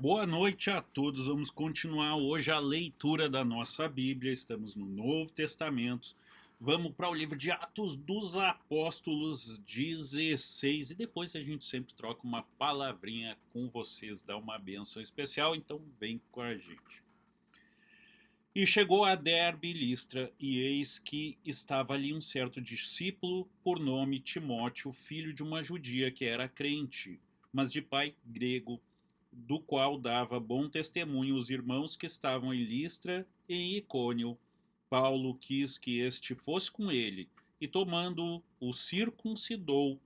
Boa noite a todos. Vamos continuar hoje a leitura da nossa Bíblia. Estamos no Novo Testamento. Vamos para o livro de Atos dos Apóstolos 16 e depois a gente sempre troca uma palavrinha com vocês, dá uma bênção especial, então vem com a gente. E chegou a Derbe e Listra, e eis que estava ali um certo discípulo, por nome Timóteo, filho de uma judia que era crente, mas de pai grego, do qual dava bom testemunho os irmãos que estavam em Listra e em Icônio. Paulo quis que este fosse com ele, e tomando-o, o circuncidou,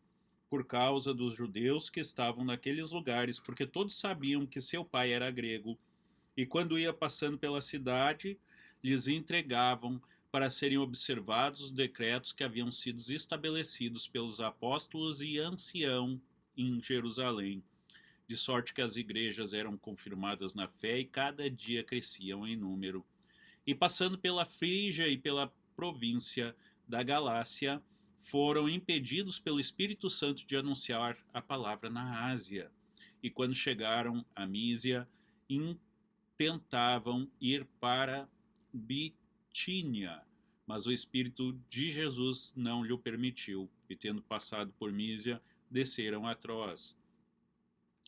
por causa dos judeus que estavam naqueles lugares, porque todos sabiam que seu pai era grego. E quando ia passando pela cidade, lhes entregavam para serem observados os decretos que haviam sido estabelecidos pelos apóstolos e ancião em Jerusalém, de sorte que as igrejas eram confirmadas na fé e cada dia cresciam em número. E passando pela Frígia e pela província da Galácia, foram impedidos pelo Espírito Santo de anunciar a palavra na Ásia. E quando chegaram a Mísia, tentavam ir para Bitínia, mas o Espírito de Jesus não lhe permitiu, e tendo passado por Mísia, desceram a Troas.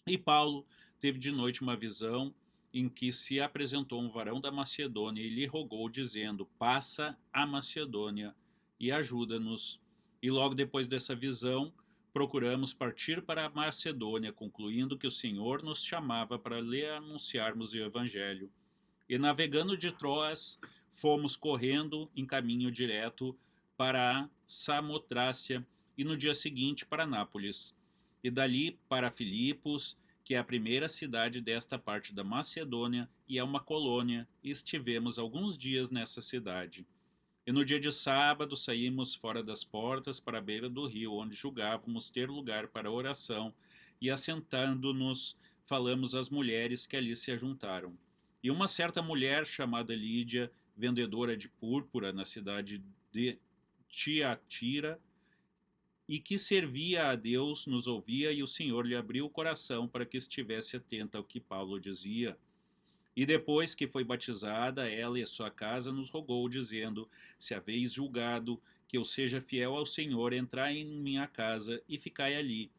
E Paulo teve de noite uma visão em que se apresentou um varão da Macedônia e lhe rogou, dizendo: Passa a Macedônia e ajuda-nos. E logo depois dessa visão, procuramos partir para a Macedônia, concluindo que o Senhor nos chamava para lhe anunciarmos o Evangelho. E navegando de Troas, fomos correndo em caminho direto para a Samotrácia e no dia seguinte para Nápoles. E dali para Filipos, que é a primeira cidade desta parte da Macedônia e é uma colônia, e estivemos alguns dias nessa cidade. E no dia de sábado saímos fora das portas para a beira do rio, onde julgávamos ter lugar para oração, e assentando-nos, falamos às mulheres que ali se ajuntaram. E uma certa mulher chamada Lídia, vendedora de púrpura na cidade de Tiatira, e que servia a Deus, nos ouvia, e o Senhor lhe abriu o coração para que estivesse atenta ao que Paulo dizia. E depois que foi batizada, ela e sua casa nos rogou, dizendo: Se haveis julgado que eu seja fiel ao Senhor, entrai em minha casa e ficai ali.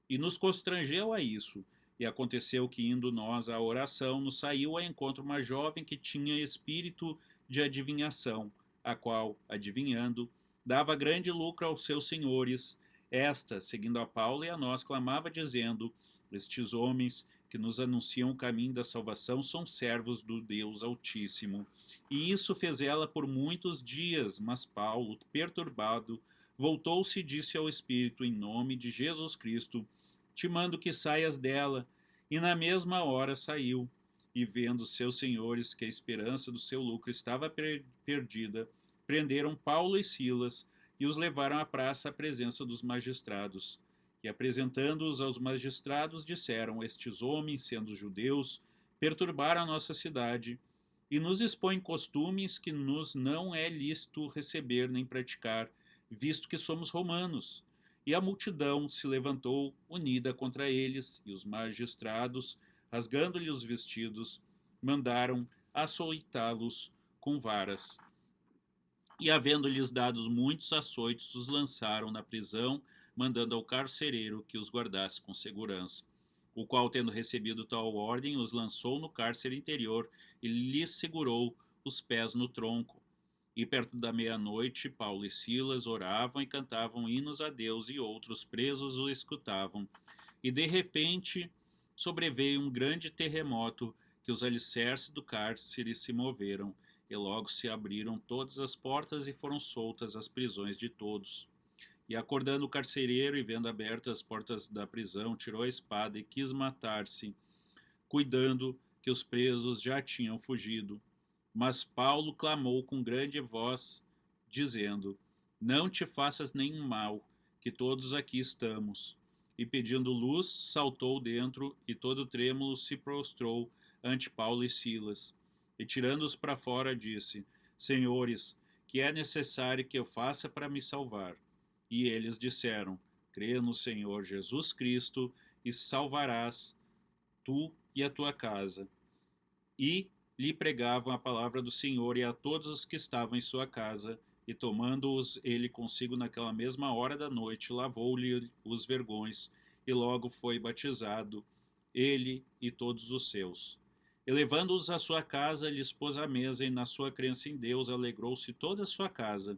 E nos constrangeu a isso. E aconteceu que, indo nós à oração, nos saiu ao encontro uma jovem que tinha espírito de adivinhação, a qual, adivinhando, dava grande lucro aos seus senhores. Esta, seguindo a Paulo e a nós, clamava, dizendo: Estes homens que nos anunciam o caminho da salvação são servos do Deus Altíssimo. E isso fez ela por muitos dias, mas Paulo, perturbado, voltou-se e disse ao Espírito: Em nome de Jesus Cristo, te mando que saias dela. E na mesma hora saiu. E vendo seus senhores que a esperança do seu lucro estava perdida, prenderam Paulo e Silas e os levaram à praça à presença dos magistrados. E apresentando-os aos magistrados, disseram: Estes homens, sendo judeus, perturbaram a nossa cidade e nos expõem costumes que nos não é lícito receber nem praticar, visto que somos romanos. E a multidão se levantou unida contra eles, e os magistrados, rasgando-lhe os vestidos, mandaram açoitá-los com varas. E havendo-lhes dados muitos açoites, os lançaram na prisão, mandando ao carcereiro que os guardasse com segurança. O qual, tendo recebido tal ordem, os lançou no cárcere interior e lhes segurou os pés no tronco. E perto da meia-noite, Paulo e Silas oravam e cantavam hinos a Deus, e outros presos o escutavam. E de repente sobreveio um grande terremoto, que os alicerces do cárcere se moveram, e logo se abriram todas as portas e foram soltas as prisões de todos. E acordando o carcereiro e vendo abertas as portas da prisão, tirou a espada e quis matar-se, cuidando que os presos já tinham fugido. Mas Paulo clamou com grande voz, dizendo: Não te faças nenhum mal, que todos aqui estamos. E pedindo luz, saltou dentro e todo trêmulo se prostrou ante Paulo e Silas. E tirando-os para fora, disse: Senhores, que é necessário que eu faça para me salvar? E eles disseram: Crê no Senhor Jesus Cristo e salvarás tu e a tua casa. E lhe pregavam a palavra do Senhor e a todos os que estavam em sua casa, e tomando-os ele consigo naquela mesma hora da noite, lavou-lhe os vergões, e logo foi batizado, ele e todos os seus. E levando-os à sua casa, lhes pôs à mesa, e na sua crença em Deus alegrou-se toda a sua casa.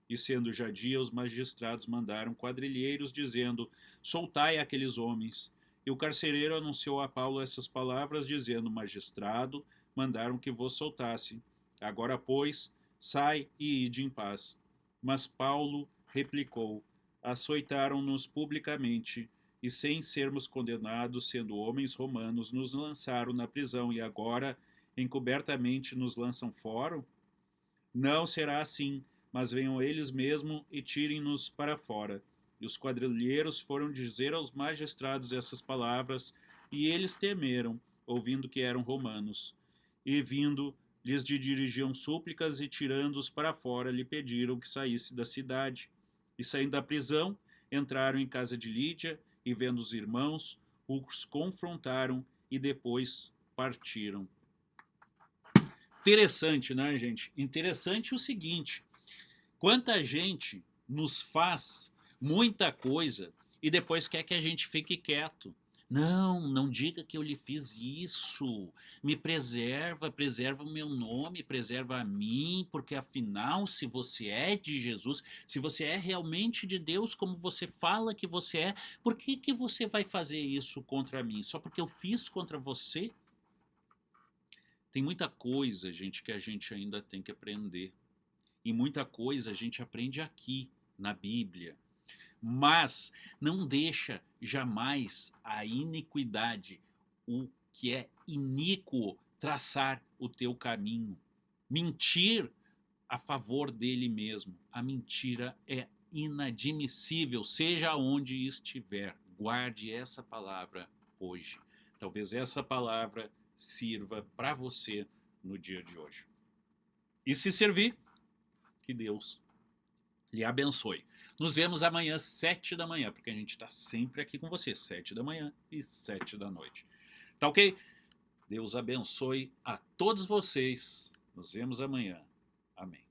E sendo já dia, os magistrados mandaram quadrilheiros, dizendo: soltai aqueles homens. E o carcereiro anunciou a Paulo essas palavras, dizendo: magistrado, mandaram que vos soltasse. Agora, pois, sai e ide em paz. Mas Paulo replicou: açoitaram-nos publicamente, e sem sermos condenados, sendo homens romanos, nos lançaram na prisão, e agora, encobertamente, nos lançam fora? Não será assim, mas venham eles mesmo e tirem-nos para fora. E os quadrilheiros foram dizer aos magistrados essas palavras, e eles temeram, ouvindo que eram romanos. E vindo, lhes dirigiam súplicas, e tirando-os para fora, lhe pediram que saísse da cidade. E saindo da prisão, entraram em casa de Lídia, e vendo os irmãos, os confrontaram, e depois partiram. Interessante, né, gente? Interessante o seguinte: quanta gente nos faz muita coisa e depois quer que a gente fique quieto. Não, não diga que eu lhe fiz isso. Me preserva, preserva o meu nome, preserva a mim, porque afinal, se você é de Jesus, se você é realmente de Deus, como você fala que você é, por que, que você vai fazer isso contra mim? Só porque eu fiz contra você? Tem muita coisa, gente, que a gente ainda tem que aprender. E muita coisa a gente aprende aqui, na Bíblia. Mas não deixa jamais a iniquidade, o que é iníquo, traçar o teu caminho. Mentir a favor dele mesmo. A mentira é inadmissível, seja onde estiver. Guarde essa palavra hoje. Talvez essa palavra sirva para você no dia de hoje. E se servir, que Deus lhe abençoe. Nos vemos amanhã, 7 da manhã, porque a gente está sempre aqui com você, 7 da manhã e 7 da noite. Tá ok? Deus abençoe a todos vocês. Nos vemos amanhã. Amém.